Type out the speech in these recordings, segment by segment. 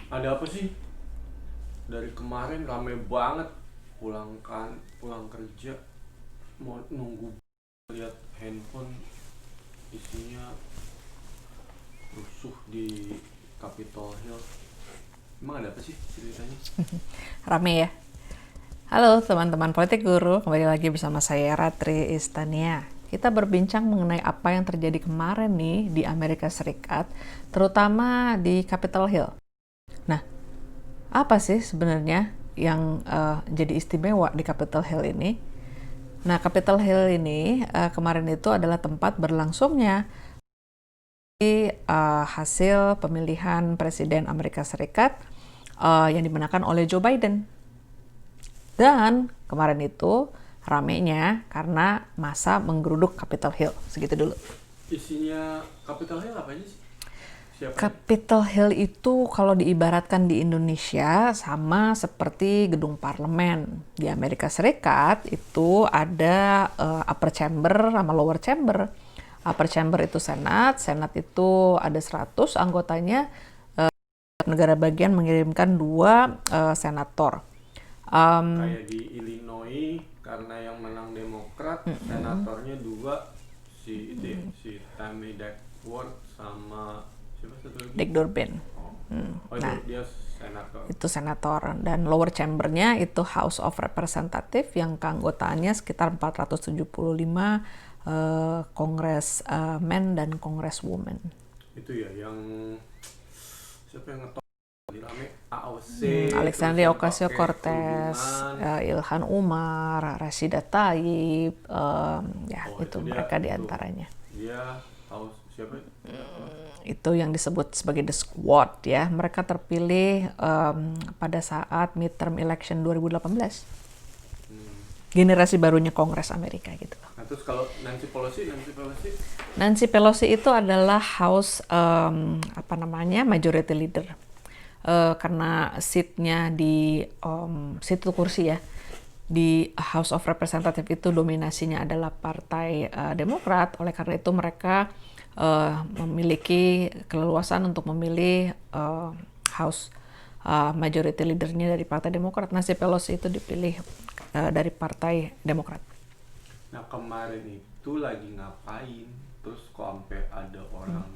Ada apa sih? Dari kemarin rame banget. Pulang kerja mau nunggu lihat handphone isinya rusuh di Capitol Hill. Emang ada apa sih ceritanya? Rame ya. Halo teman-teman Politik Guru, kembali lagi bersama saya Ratri Istania. Kita berbincang mengenai apa yang terjadi kemarin nih di Amerika Serikat, terutama di Capitol Hill. Nah, apa sih sebenarnya yang jadi istimewa di Capitol Hill ini? Nah, Capitol Hill ini kemarin itu adalah tempat berlangsungnya hasil pemilihan Presiden Amerika Serikat yang dimenangkan oleh Joe Biden. Dan kemarin itu ramenya karena masa menggeruduk Capitol Hill. Segitu dulu. Isinya Capitol Hill apa aja sih? Siapa aja? Capitol Hill itu kalau diibaratkan di Indonesia sama seperti gedung parlemen. Di Amerika Serikat itu ada upper chamber sama lower chamber. Upper chamber itu Senat, Senat itu ada 100 anggotanya, negara bagian mengirimkan 2 senator. Kayak di Illinois karena yang menang Demokrat, senatornya dua, si itu ya, si Tammy Duckworth sama siapa satu lagi? Dick Durbin. Oh, itu Nah, dia senator. itu senator, dan lower chambernya itu House of Representative yang keanggotaannya sekitar 475 kongresmen dan kongreswomen. Itu ya yang siapa yang ngetop lagi rame, AOC, terus Alexandria yang pakai Ocasio-Cortez, kerudungan. Ilhan Umar, Rashida Tlaib, ya Oh itu itu dia, mereka itu diantaranya. dia tahu siapa apa? Itu yang disebut sebagai the squad ya. Mereka terpilih pada saat midterm election 2018. Generasi barunya Kongres Amerika gitu. Nah terus kalau Nancy Pelosi Nancy Pelosi itu adalah House Majority Leader. Karena seatnya di seat itu kursi ya, di House of Representative itu dominasinya adalah Partai Demokrat. Oleh karena itu mereka memiliki keleluasan untuk memilih House Majority Leadernya dari Partai Demokrat. Nancy Pelosi itu dipilih dari Partai Demokrat. nah kemarin itu lagi ngapain, terus kok sampai ada orang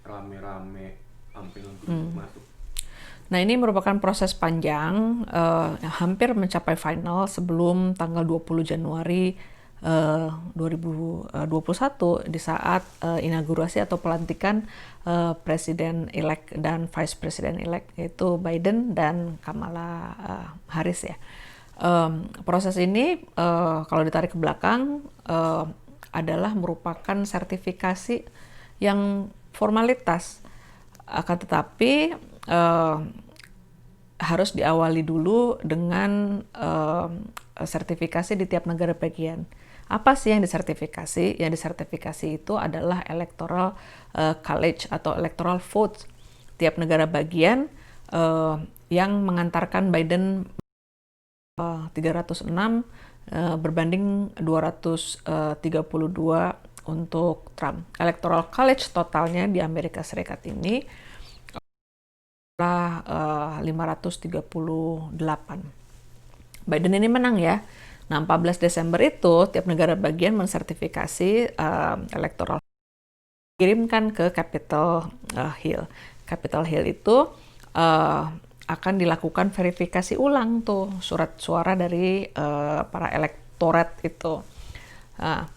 rame-rame sampai ngegeruduk masuk? Nah, ini merupakan proses panjang yang hampir mencapai final sebelum tanggal 20 Januari 2021 di saat inaugurasi atau pelantikan Presiden elect dan Vice President elect, yaitu Biden dan Kamala Harris ya. Proses ini kalau ditarik ke belakang adalah merupakan sertifikasi yang formalitas, akan tetapi harus diawali dulu dengan sertifikasi di tiap negara bagian. Apa sih yang disertifikasi? Yang disertifikasi itu adalah electoral college atau electoral vote. Tiap negara bagian yang mengantarkan Biden 306 berbanding 232 untuk Trump. Electoral college totalnya di Amerika Serikat ini 538. Biden ini menang ya. Nah, 14 Desember itu tiap negara bagian mensertifikasi electoral kirimkan ke Capitol Hill. Capitol Hill itu akan dilakukan verifikasi ulang tuh surat suara dari para elektorat itu. Nah,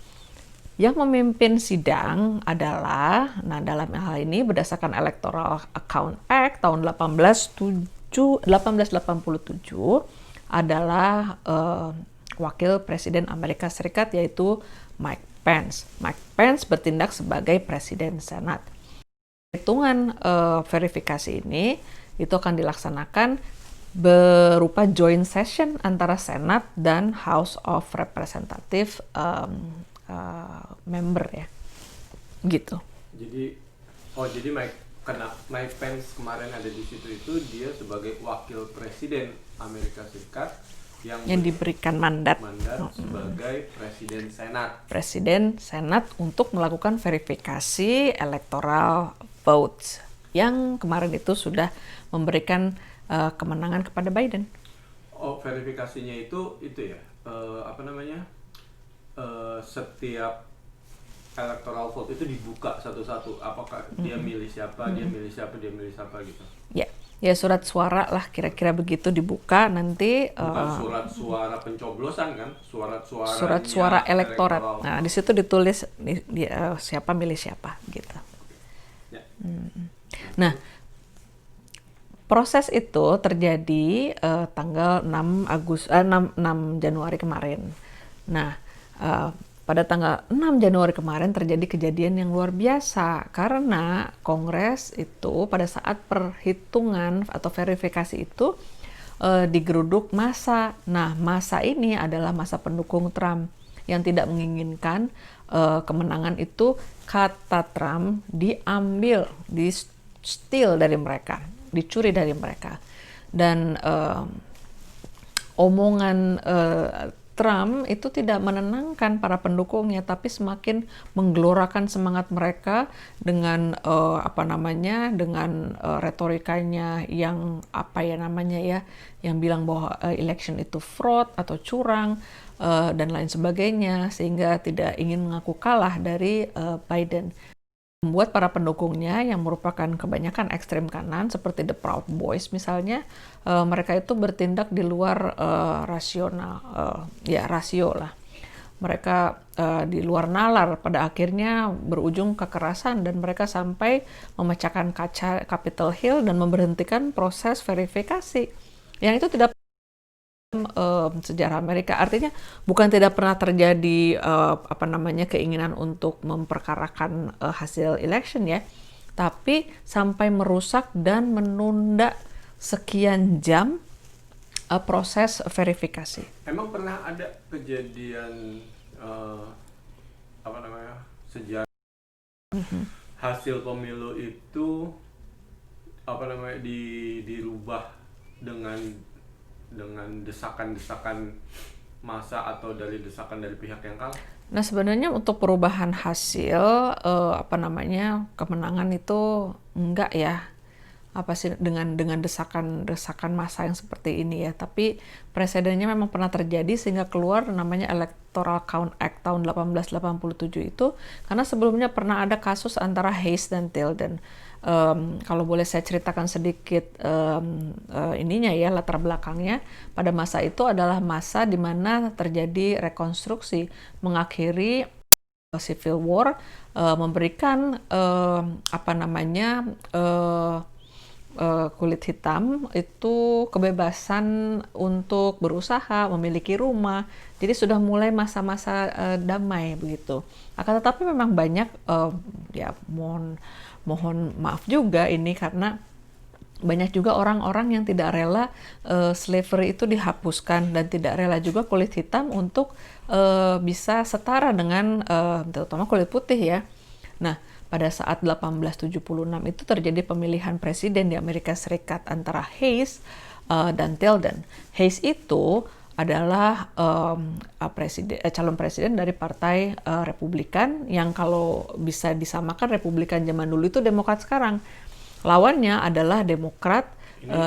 yang memimpin sidang adalah, nah dalam hal ini berdasarkan Electoral Account Act tahun 1887 adalah wakil Presiden Amerika Serikat, yaitu Mike Pence. Mike Pence bertindak sebagai Presiden Senat. Hitungan verifikasi ini itu akan dilaksanakan berupa joint session antara Senat dan House of Representative member ya, gitu. Jadi jadi Mike Pence kemarin ada di situ, itu dia sebagai wakil presiden Amerika Serikat yang diberikan mandat sebagai Presiden Senat untuk melakukan verifikasi electoral votes. yang kemarin itu sudah memberikan kemenangan kepada Biden. Oh, verifikasinya itu ya, setiap electoral vote itu dibuka satu-satu. Apakah dia milih siapa, dia milih siapa, dia milih siapa gitu? Ya surat suara lah kira-kira begitu dibuka nanti. Bukan surat suara pencoblosan kan? Surat suara elektorat. Nah di situ ditulis siapa milih siapa gitu. Ya. Nah proses itu terjadi tanggal 6 Januari kemarin. Nah pada tanggal 6 Januari kemarin terjadi kejadian yang luar biasa karena Kongres itu pada saat perhitungan atau verifikasi itu digeruduk massa. Nah, massa ini adalah massa pendukung Trump yang tidak menginginkan kemenangan itu, kata Trump, diambil, di-steal dari mereka, dicuri dari mereka. Dan omongan Trump itu tidak menenangkan para pendukungnya, tapi semakin menggelorakan semangat mereka dengan dengan retorikanya yang yang bilang bahwa election itu fraud atau curang dan lain sebagainya, sehingga tidak ingin mengaku kalah dari Biden. Membuat para pendukungnya yang merupakan kebanyakan ekstrem kanan seperti The Proud Boys misalnya, mereka itu bertindak di luar rasional, rasio lah. Mereka di luar nalar, pada akhirnya berujung kekerasan dan mereka sampai memecahkan kaca Capitol Hill dan memberhentikan proses verifikasi. Yang itu tidak sejarah Amerika, artinya bukan tidak pernah terjadi keinginan untuk memperkarakan hasil election ya, tapi sampai merusak dan menunda sekian jam proses verifikasi. Emang pernah ada kejadian sejarah hasil pemilu itu dirubah dengan desakan-desakan massa atau dari desakan dari pihak yang kalah? Nah sebenarnya untuk perubahan hasil kemenangan itu enggak ya, dengan desakan massa yang seperti ini ya, tapi presidennya memang pernah terjadi sehingga keluar namanya Electoral Count Act tahun 1887 itu, karena sebelumnya pernah ada kasus antara Hayes dan Tilden. Kalau boleh saya ceritakan sedikit latar belakangnya. Pada masa itu adalah masa di mana terjadi rekonstruksi mengakhiri Civil War, memberikan kulit hitam itu kebebasan untuk berusaha, memiliki rumah. Jadi sudah mulai masa-masa damai begitu. Akan tetapi memang banyak mohon maaf juga ini karena banyak juga orang-orang yang tidak rela slavery itu dihapuskan dan tidak rela juga kulit hitam untuk bisa setara dengan terutama kulit putih ya. Nah, pada saat 1876 itu terjadi pemilihan presiden di Amerika Serikat antara Hayes dan Tilden. Hayes itu adalah calon presiden dari Partai Republikan, yang kalau bisa disamakan Republikan zaman dulu itu Demokrat sekarang. Lawannya adalah Demokrat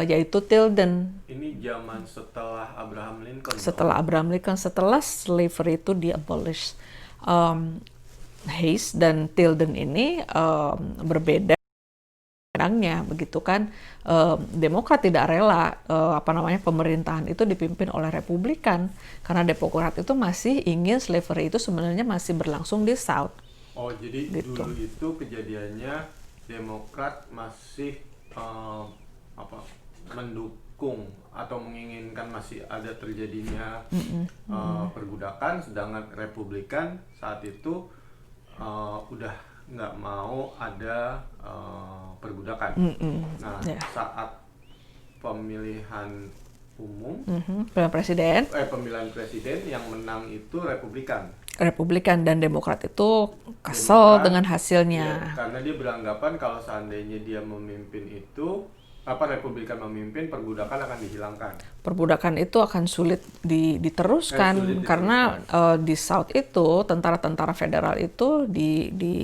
yaitu Tilden. Ini zaman setelah Abraham Lincoln. Setelah slavery itu di-abolish. Hayes dan Tilden ini berbeda pedangnya begitu kan. Demokrat tidak rela pemerintahan itu dipimpin oleh Republikan, karena Demokrat itu masih ingin slavery itu sebenarnya masih berlangsung di South. Oh, jadi gitu. Dulu itu kejadiannya Demokrat masih mendukung atau menginginkan masih ada terjadinya perbudakan, sedangkan Republikan saat itu udah nggak mau ada perbudakan. Saat pemilihan umum, pemilihan presiden yang menang itu Republikan dan Demokrat itu kesel dengan hasilnya. Ya, karena dia beranggapan kalau seandainya dia memimpin itu, Republikan memimpin, perbudakan akan dihilangkan. Perbudakan itu akan sulit diteruskan karena di South itu tentara-tentara federal itu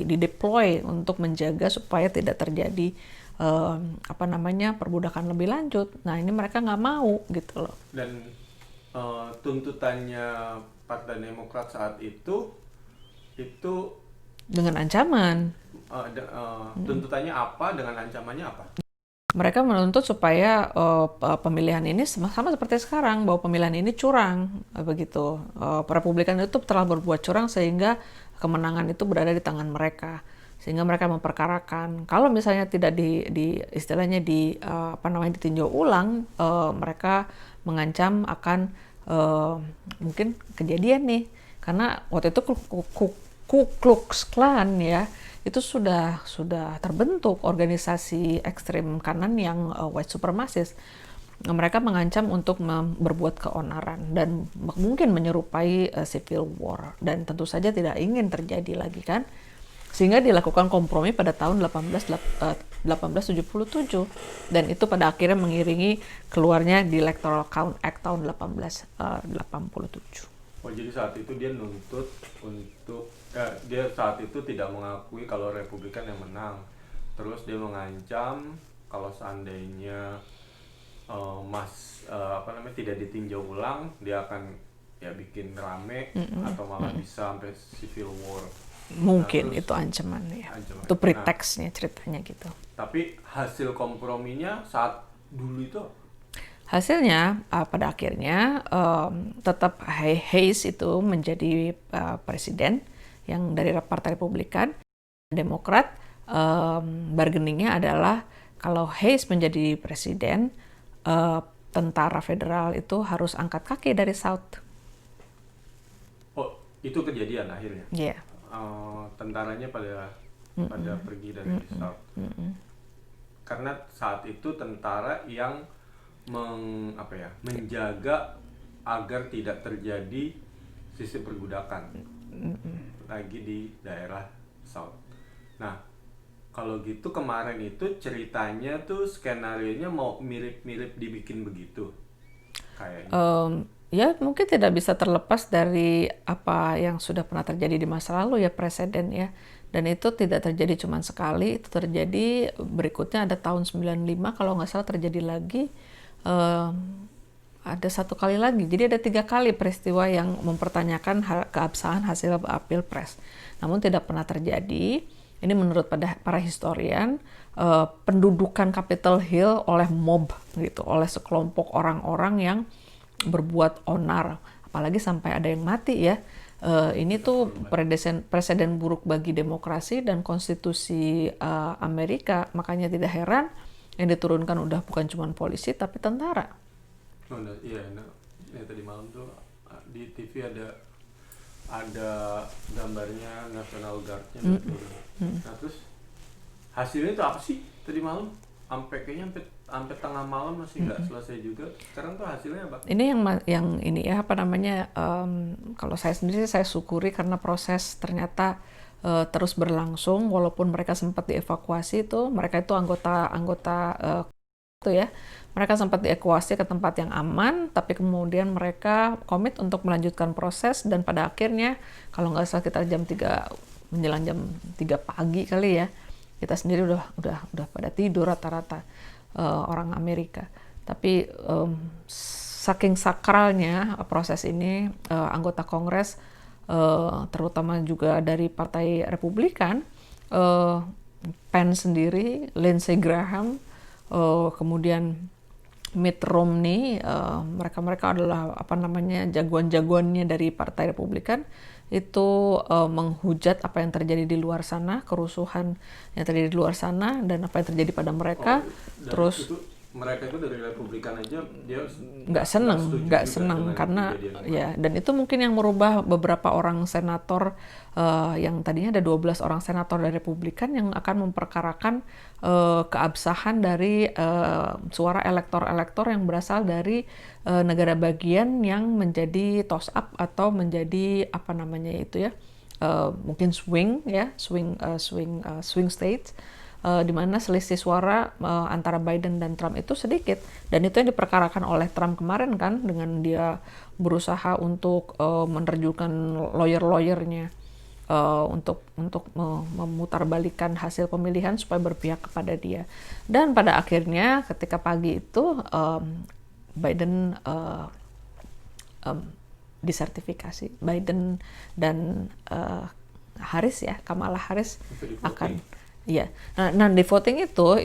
dideploy untuk menjaga supaya tidak terjadi apa namanya, perbudakan lebih lanjut. Nah ini mereka nggak mau gitu loh. Dan tuntutannya Partai Demokrat saat itu Dengan ancaman. tuntutannya apa, dengan ancamannya apa? Mereka menuntut supaya pemilihan ini sama seperti sekarang, bahwa pemilihan ini curang, begitu. Republikan itu telah berbuat curang sehingga kemenangan itu berada di tangan mereka, sehingga mereka memperkarakan. Kalau misalnya tidak istilahnya ditinjau ulang, mereka mengancam akan mungkin kejadian nih, karena waktu itu Ku Klux Klan ya, itu sudah terbentuk organisasi ekstrem kanan yang white supremacist. Mereka mengancam untuk berbuat keonaran dan mungkin menyerupai civil war, dan tentu saja tidak ingin terjadi lagi kan, sehingga dilakukan kompromi pada tahun 1877, dan itu pada akhirnya mengiringi keluarnya di Electoral Count Act tahun 1887. Oh, jadi saat itu dia nuntut untuk dia saat itu tidak mengakui kalau Republikan yang menang. Terus dia mengancam kalau seandainya tidak ditinjau ulang, dia akan ya bikin rame atau malah bisa sampai civil war. Mungkin itu ancaman ya. Itu pretextnya, ceritanya gitu. Tapi hasil komprominya saat dulu itu hasilnya pada akhirnya tetap Hayes itu menjadi presiden yang dari Partai Republikan. Demokrat bargainingnya adalah kalau Hayes menjadi presiden, tentara federal itu harus angkat kaki dari South. Oh, itu kejadian akhirnya. Iya. Yeah. Tentaranya pada pergi dari South. Karena saat itu tentara yang menjaga agar tidak terjadi sistem perbudakan lagi di daerah South. Nah, kalau gitu kemarin itu ceritanya tuh skenarionya mau mirip-mirip dibikin begitu kayaknya. Ya mungkin tidak bisa terlepas dari apa yang sudah pernah terjadi di masa lalu ya, presiden ya. Dan itu tidak terjadi cuma sekali, itu terjadi berikutnya ada tahun 95 kalau nggak salah terjadi lagi. Ada satu kali lagi, jadi ada 3 kali peristiwa yang mempertanyakan keabsahan hasil Pilpres, namun tidak pernah terjadi. Ini menurut para historian, pendudukan Capitol Hill oleh mob gitu, oleh sekelompok orang-orang yang berbuat onar, apalagi sampai ada yang mati ya. Ini tuh presiden buruk bagi demokrasi dan konstitusi Amerika, makanya tidak heran yang diturunkan udah bukan cuma polisi tapi tentara. Iya, tadi malam tuh di TV ada gambarnya National Guard-nya. Nah terus hasilnya itu apa sih tadi malam? Kayaknya sampai tengah malam masih nggak selesai juga. Sekarang tuh hasilnya apa? Ini yang ini ya kalau saya sendiri saya syukuri karena proses ternyata terus berlangsung, walaupun mereka sempat dievakuasi mereka itu anggota itu ya, mereka sempat dievakuasi ke tempat yang aman, tapi kemudian mereka komit untuk melanjutkan proses, dan pada akhirnya kalau nggak salah sekitar menjelang jam 3 pagi kali ya, kita sendiri udah pada tidur rata-rata orang Amerika. Tapi saking sakralnya proses ini, anggota Kongres terutama juga dari Partai Republikan, Pence sendiri, Lindsey Graham, kemudian Mitt Romney, mereka adalah jagoan-jagoannya dari Partai Republikan, itu menghujat apa yang terjadi di luar sana, kerusuhan yang terjadi di luar sana, dan apa yang terjadi pada mereka. Terus mereka itu dari Republikan aja dia nggak seneng karena ya, dan itu mungkin yang merubah beberapa orang senator, yang tadinya ada 12 orang senator dari Republikan yang akan memperkarakan keabsahan dari suara elektor yang berasal dari negara bagian yang menjadi toss up atau menjadi mungkin swing states, di mana selisih suara antara Biden dan Trump itu sedikit, dan itu yang diperkarakan oleh Trump kemarin kan, dengan dia berusaha untuk menerjunkan lawyer-lawyernya untuk memutarbalikan hasil pemilihan supaya berpihak kepada dia. Dan pada akhirnya ketika pagi itu Biden disertifikasi. Biden dan Harris ya, Kamala Harris akan ya. Nah di voting itu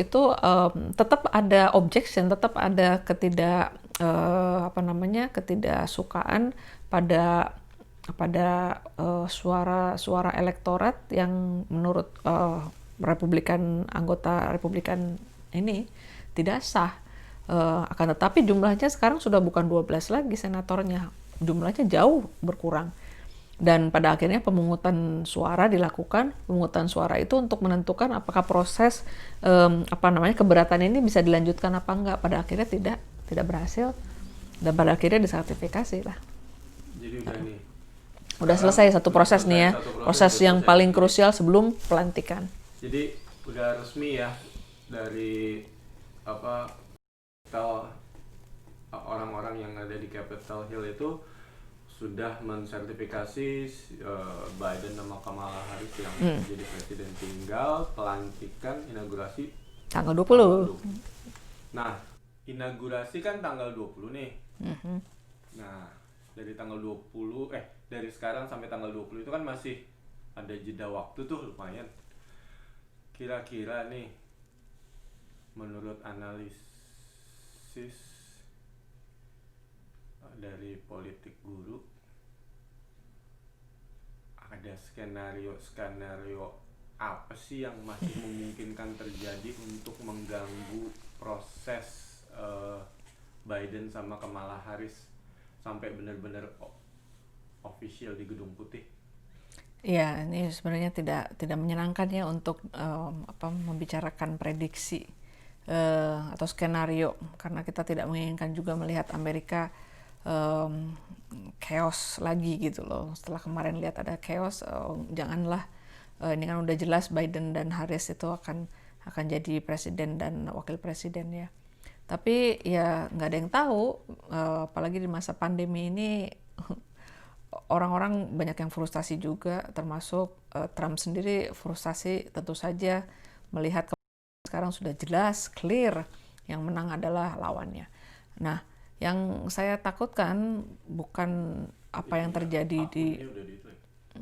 tetap ada objection, tetap ada ketidaksukaan pada suara elektorat yang menurut anggota Republikan ini tidak sah. Akan tetapi jumlahnya sekarang sudah bukan 12 lagi senatornya, jumlahnya jauh berkurang. Dan pada akhirnya pemungutan suara dilakukan. Pemungutan suara itu untuk menentukan apakah proses keberatan ini bisa dilanjutkan apa enggak. Pada akhirnya tidak berhasil dan pada akhirnya disertifikasi lah. Jadi udah nih. Udah selesai satu proses nih ya. Proses yang paling krusial sebelum pelantikan. Jadi udah resmi ya dari orang-orang yang ada di Capitol Hill itu sudah mensertifikasi Biden sama Kamala Harris yang jadi presiden, tinggal pelantikan inaugurasi tanggal 20. Nah, inaugurasi kan tanggal 20 nih. Nah, dari tanggal 20 dari sekarang sampai tanggal 20 itu kan masih ada jeda waktu tuh lumayan. Kira-kira nih menurut analisis dari politik guru ada skenario apa sih yang masih memungkinkan terjadi untuk mengganggu proses Biden sama Kamala Harris sampai benar-benar official di Gedung Putih? Ya, ini sebenarnya tidak menyenangkan ya untuk membicarakan prediksi atau skenario, karena kita tidak menginginkan juga melihat Amerika chaos lagi gitu loh. Setelah kemarin lihat ada chaos, janganlah. Ini kan udah jelas Biden dan Harris itu akan jadi presiden dan wakil presiden ya. Tapi ya nggak ada yang tahu, apalagi di masa pandemi ini orang-orang banyak yang frustasi juga, termasuk Trump sendiri frustasi tentu saja melihat sekarang sudah jelas, clear, yang menang adalah lawannya. Nah, yang saya takutkan bukan apa yang terjadi di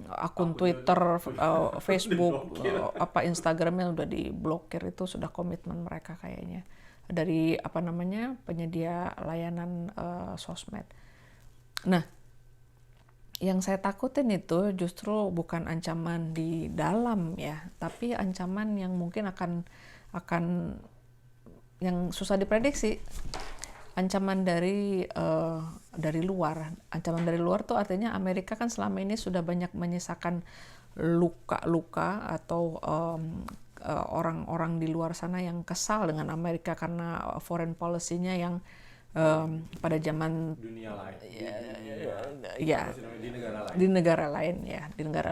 akun Twitter, Facebook, Instagramnya udah diblokir. Itu sudah komitmen mereka kayaknya dari penyedia layanan sosmed. Nah, yang saya takutin itu justru bukan ancaman di dalam ya, tapi ancaman yang mungkin akan yang susah diprediksi. Ancaman dari luar. Ancaman dari luar tuh artinya Amerika kan selama ini sudah banyak menyisakan luka-luka atau orang-orang di luar sana yang kesal dengan Amerika karena foreign policy-nya yang pada zaman dunia lain. Di negara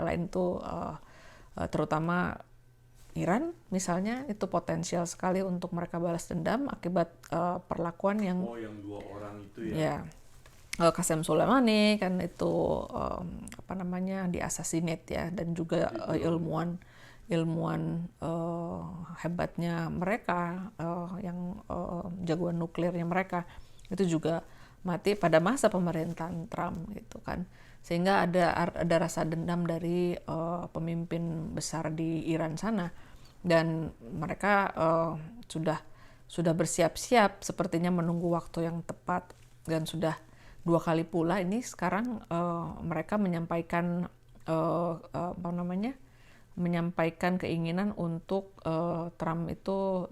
lain tuh terutama Iran misalnya itu potensial sekali untuk mereka balas dendam akibat perlakuan yang dua orang itu ya. Qasem Soleimani kan itu di-assassinate ya, dan juga ilmuwan hebatnya mereka yang jagoan nuklirnya mereka itu juga mati pada masa pemerintahan Trump gitu kan. Sehingga ada rasa dendam dari pemimpin besar di Iran sana, dan mereka sudah bersiap-siap sepertinya menunggu waktu yang tepat, dan sudah 2 kali pula ini sekarang mereka menyampaikan menyampaikan keinginan untuk Trump itu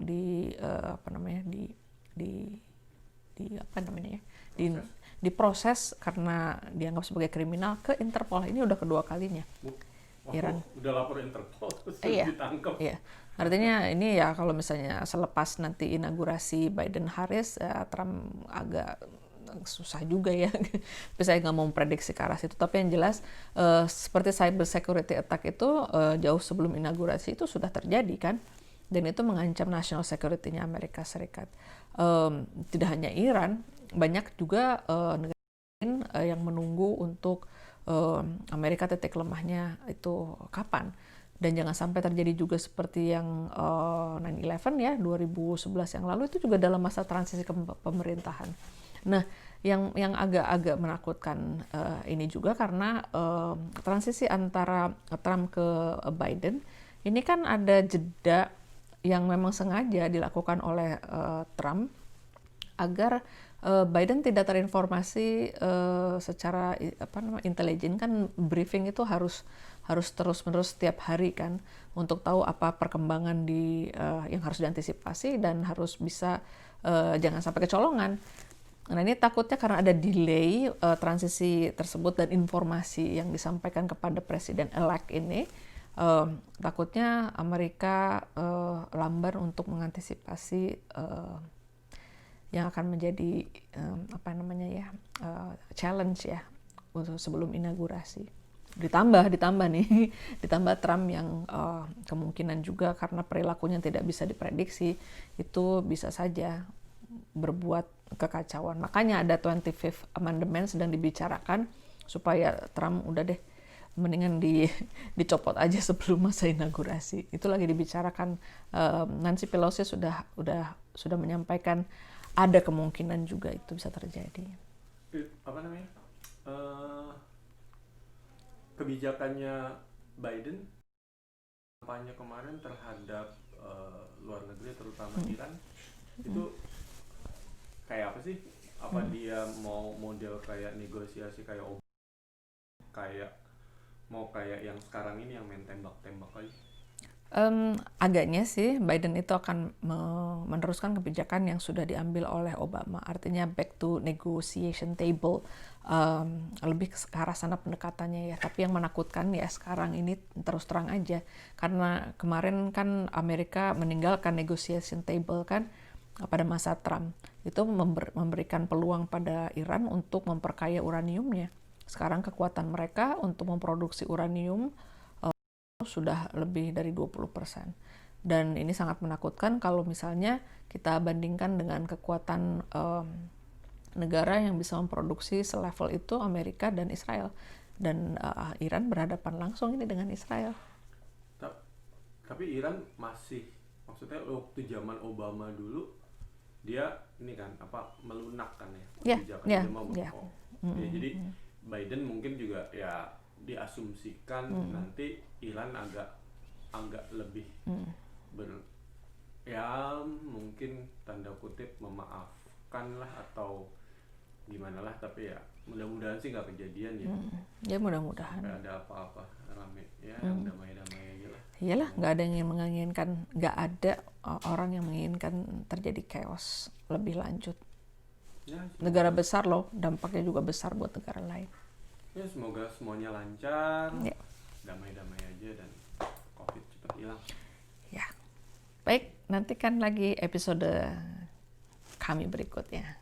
diproses karena dianggap sebagai kriminal ke Interpol. Ini udah kedua kalinya. Iran udah lapor Interpol terus ditangkap. Iya. Artinya ini ya kalau misalnya selepas nanti inaugurasi Biden Harris, Trump agak susah juga ya. Tapi saya nggak mau memprediksi ke arah situ. Tapi yang jelas seperti cyber security attack itu jauh sebelum inaugurasi itu sudah terjadi kan. Dan itu mengancam national security-nya Amerika Serikat. Tidak hanya Iran, banyak juga negara lain yang menunggu untuk Amerika titik lemahnya itu kapan. Dan jangan sampai terjadi juga seperti yang 9/11 ya 2011 yang lalu, itu juga dalam masa transisi pemerintahan. Nah, yang agak-agak menakutkan ini juga karena transisi antara Trump ke Biden ini kan ada jeda yang memang sengaja dilakukan oleh Trump agar Biden tidak terinformasi secara intelijen. Kan briefing itu harus terus-menerus setiap hari kan, untuk tahu apa perkembangan yang harus diantisipasi dan harus bisa jangan sampai kecolongan. Nah, ini takutnya karena ada delay transisi tersebut dan informasi yang disampaikan kepada Presiden-elect ini, takutnya Amerika lamban untuk mengantisipasi yang akan menjadi challenge ya untuk sebelum inaugurasi. Ditambah Trump yang kemungkinan juga karena perilakunya tidak bisa diprediksi, itu bisa saja berbuat kekacauan. Makanya ada 25th Amendment sedang dibicarakan supaya Trump udah deh mendingan dicopot aja sebelum masa inaugurasi. Itu lagi dibicarakan. Nancy Pelosi sudah menyampaikan ada kemungkinan juga itu bisa terjadi. Kebijakannya Biden kampanye kemarin terhadap luar negeri terutama Iran itu kayak apa sih? Apa dia mau model kayak negosiasi kayak kayak yang sekarang ini yang main tembak-tembak aja? Agaknya sih Biden itu akan meneruskan kebijakan yang sudah diambil oleh Obama, artinya back to negotiation table, lebih ke arah sana pendekatannya ya. Tapi yang menakutkan ya sekarang ini terus terang aja, karena kemarin kan Amerika meninggalkan negotiation table kan pada masa Trump, itu memberikan peluang pada Iran untuk memperkaya uraniumnya. Sekarang kekuatan mereka untuk memproduksi uranium sudah lebih dari 20%. Dan ini sangat menakutkan kalau misalnya kita bandingkan dengan kekuatan negara yang bisa memproduksi selevel itu, Amerika dan Israel. Dan Iran berhadapan langsung ini dengan Israel. Tapi Iran masih, maksudnya waktu zaman Obama dulu dia ini kan melunakkan ya kebijakan jadi Biden mungkin juga ya diasumsikan nanti Iran agak lebih mungkin tanda kutip memaafkan lah atau gimana lah, tapi ya mudah-mudahan sih nggak kejadian ya. Ya mudah-mudahan. Nggak ada apa-apa, rame ya, yang damai-damai aja lah. Iyalah, nggak ada yang menginginkan, nggak ada orang yang menginginkan terjadi chaos lebih lanjut. Ya, negara besar loh, dampaknya juga besar buat negara lain. Ya semoga semuanya lancar, damai-damai aja dan COVID cepat hilang. Ya, baik, nantikan lagi episode kami berikutnya.